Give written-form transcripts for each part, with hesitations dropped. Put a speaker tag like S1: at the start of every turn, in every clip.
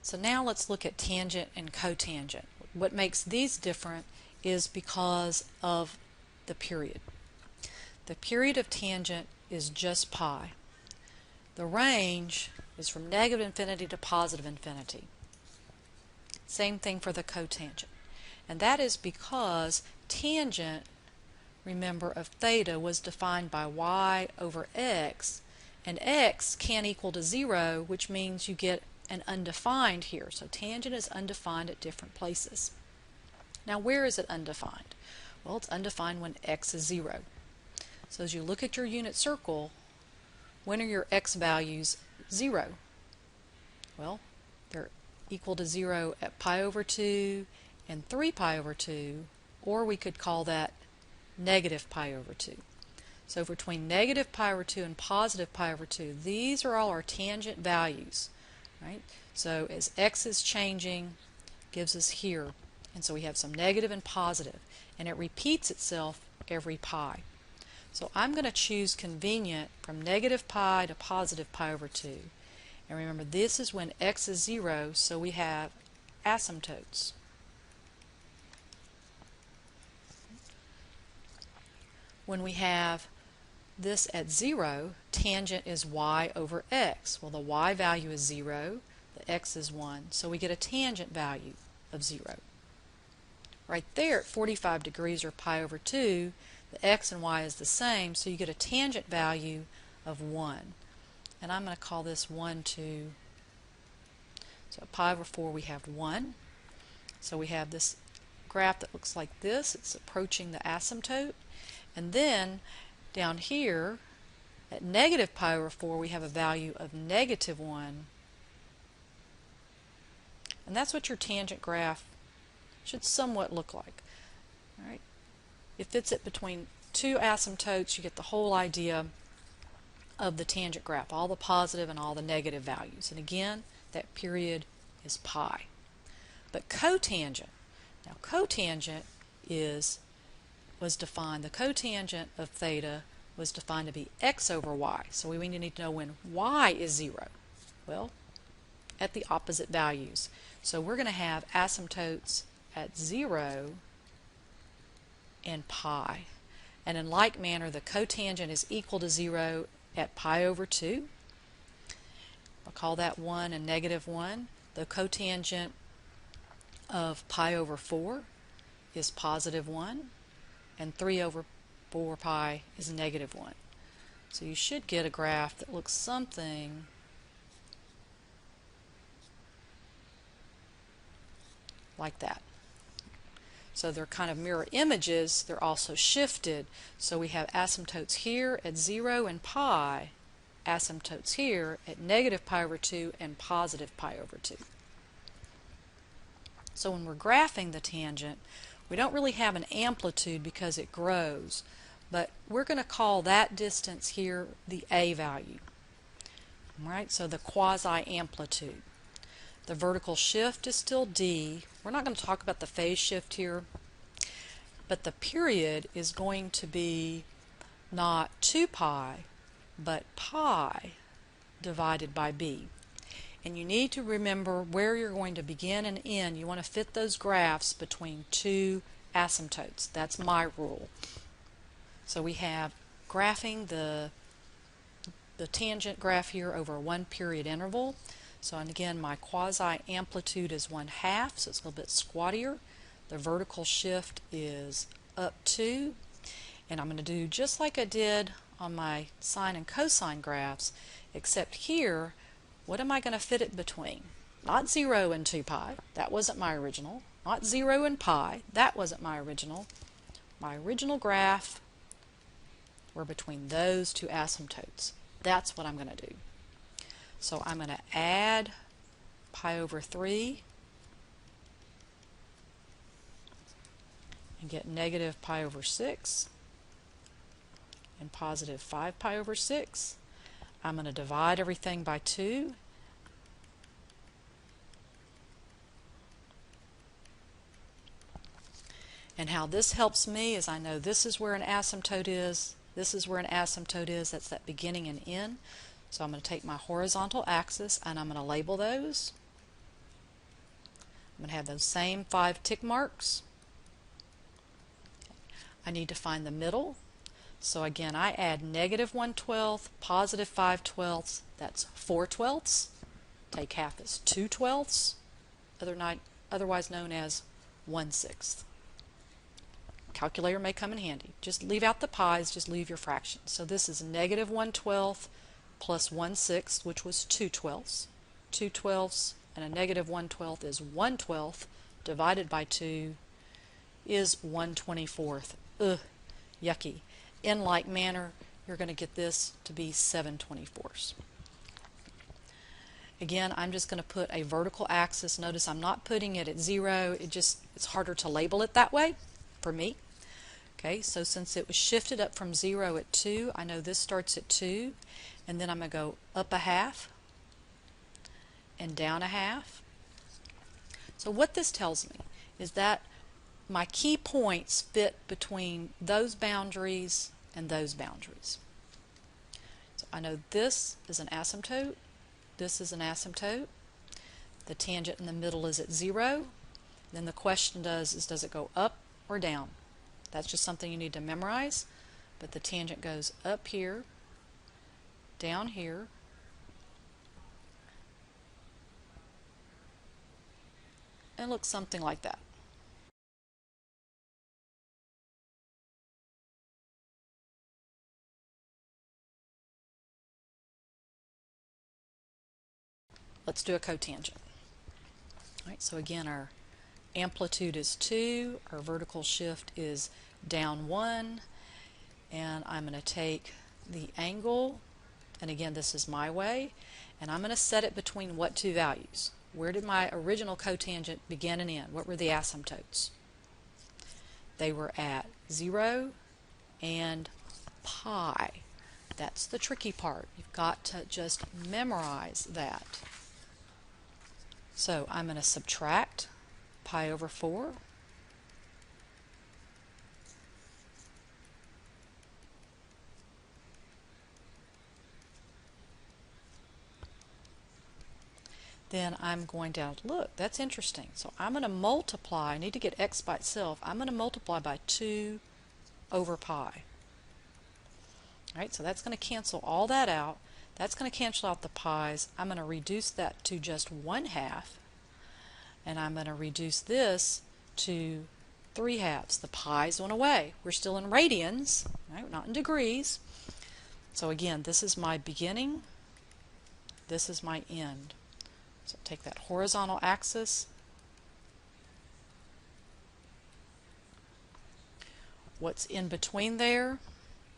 S1: So now let's look at tangent and cotangent. What makes these different is because of the period. The period of tangent is just pi. The range is from negative infinity to positive infinity. Same thing for the cotangent. And that is because tangent, remember, of theta was defined by y over x, and x can't equal to 0, which means you get an undefined here. So tangent is undefined at different places. Now where is it undefined? Well, it's undefined when x is 0. So as you look at your unit circle, when are your x values 0? Well, they're equal to 0 at pi over 2 and 3 pi over 2, or we could call that negative pi over 2. So between negative pi over 2 and positive pi over 2, these are all our tangent values. Right? So as x is changing, gives us here, and so we have some negative and positive, and it repeats itself every pi. So I'm going to choose convenient from negative pi to positive pi over 2. And remember, this is when x is 0, so we have asymptotes. When we have this at 0, tangent is y over x. Well, the y value is 0, the x is 1, so we get a tangent value of 0. Right there at 45 degrees or pi over 2, the x and y is the same, so you get a tangent value of 1. And I'm going to call this 1, 2. So at pi over 4 we have 1. So we have this graph that looks like this. It's approaching the asymptote. And then down here at negative pi over 4 we have a value of negative 1. And that's what your tangent graph should somewhat look like. All right. It fits it between two asymptotes. You get the whole idea of the tangent graph, all the positive and all the negative values. And again, that period is pi. But cotangent, now cotangent was defined, the cotangent of theta was defined to be x over y. So we need to know when y is 0. Well, at the opposite values. So we're going to have asymptotes at 0 and pi. And in like manner, the cotangent is equal to 0 at pi over 2. I'll call that 1 and negative 1. The cotangent of pi over 4 is positive 1, and 3 over 4 pi is negative 1. So you should get a graph that looks something like that. So they're kind of mirror images, they're also shifted. So we have asymptotes here at 0 and pi, asymptotes here at negative pi over 2 and positive pi over 2. So when we're graphing the tangent, we don't really have an amplitude because it grows, but we're going to call that distance here the A value. Right? So the quasi-amplitude. The vertical shift is still D. We're not going to talk about the phase shift here, but the period is going to be not 2 pi, but pi divided by B. And you need to remember where you're going to begin and end. You want to fit those graphs between two asymptotes. That's my rule. So we have graphing the tangent graph here over one period interval. So, and again, my quasi-amplitude is 1/2, so it's a little bit squattier. The vertical shift is up 2. And I'm going to do just like I did on my sine and cosine graphs, except here, what am I going to fit it between? Not 0 and 2 pi, that wasn't my original. Not 0 and pi, that wasn't my original. My original graph were between those two asymptotes. That's what I'm going to do. So I'm going to add pi over 3 and get negative pi over 6 and positive 5 pi over 6. I'm going to divide everything by 2. And how this helps me is I know this is where an asymptote is, this is where an asymptote is, that's that beginning and end. So I'm going to take my horizontal axis and I'm going to label those. I'm going to have those same 5 tick marks. I need to find the middle. So again, I add -1/12, +5/12, that's 4/12. Take half as 2/12, otherwise known as 1/6. Calculator may come in handy. Just leave out the pies, just leave your fractions. So this is -1/12 plus 1/6, which was 2/12. 2/12 and a -1/12 is 1/12 divided by 2 is 1/24. Ugh, yucky. In like manner, you're going to get this to be 7/24. Again, I'm just going to put a vertical axis. Notice I'm not putting it at 0. It's harder to label it that way for me. Okay, so since it was shifted up from 0 at 2, I know this starts at 2, and then I'm going to go up a half and down a half. So what this tells me is that my key points fit between those boundaries and those boundaries. So I know this is an asymptote, this is an asymptote, the tangent in the middle is at 0. Then the question does it go up or down? That's just something you need to memorize, but the tangent goes up here, down here, and looks something like that. Let's do a cotangent. All right, so again, our amplitude is 2, our vertical shift is down 1, and I'm going to take the angle, and again, this is my way, and I'm going to set it between what two values? Where did my original cotangent begin and end? What were the asymptotes? They were at 0 and pi. That's the tricky part. You've got to just memorize that. So I'm going to subtract pi over 4. Then I'm going down, look, that's interesting. So I'm going to multiply, I need to get x by itself. I'm going to multiply by 2 over pi. All right, so that's going to cancel all that out. That's going to cancel out the pi's. I'm going to reduce that to just 1/2, and I'm going to reduce this to 3/2. The pi's went away. We're still in radians, right? Not in degrees. So again, this is my beginning, this is my end. So take that horizontal axis, what's in between there?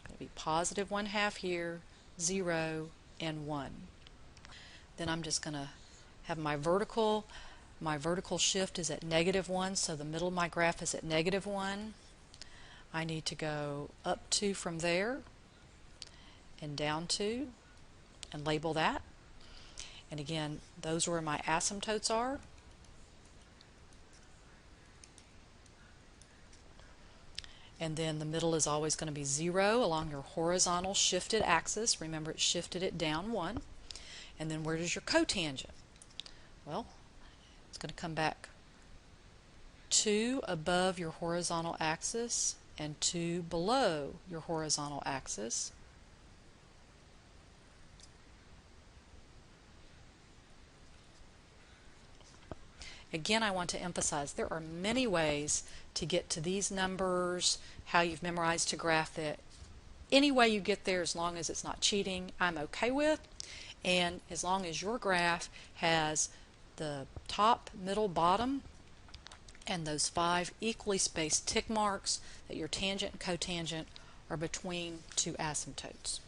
S1: It'll be positive 1/2 here, 0, and 1. Then I'm just going to have my vertical shift is at -1, so the middle of my graph is at -1. I need to go up 2 from there and down 2 and label that. And again, those are where my asymptotes are. And then the middle is always going to be 0 along your horizontal shifted axis. Remember, it shifted it down 1. And then where does your cotangent? Well, it's going to come back 2 above your horizontal axis and 2 below your horizontal axis. Again, I want to emphasize there are many ways to get to these numbers, how you've memorized to graph it. Any way you get there, as long as it's not cheating, I'm okay with. And as long as your graph has the top, middle, bottom, and those 5 equally spaced tick marks that your tangent and cotangent are between two asymptotes.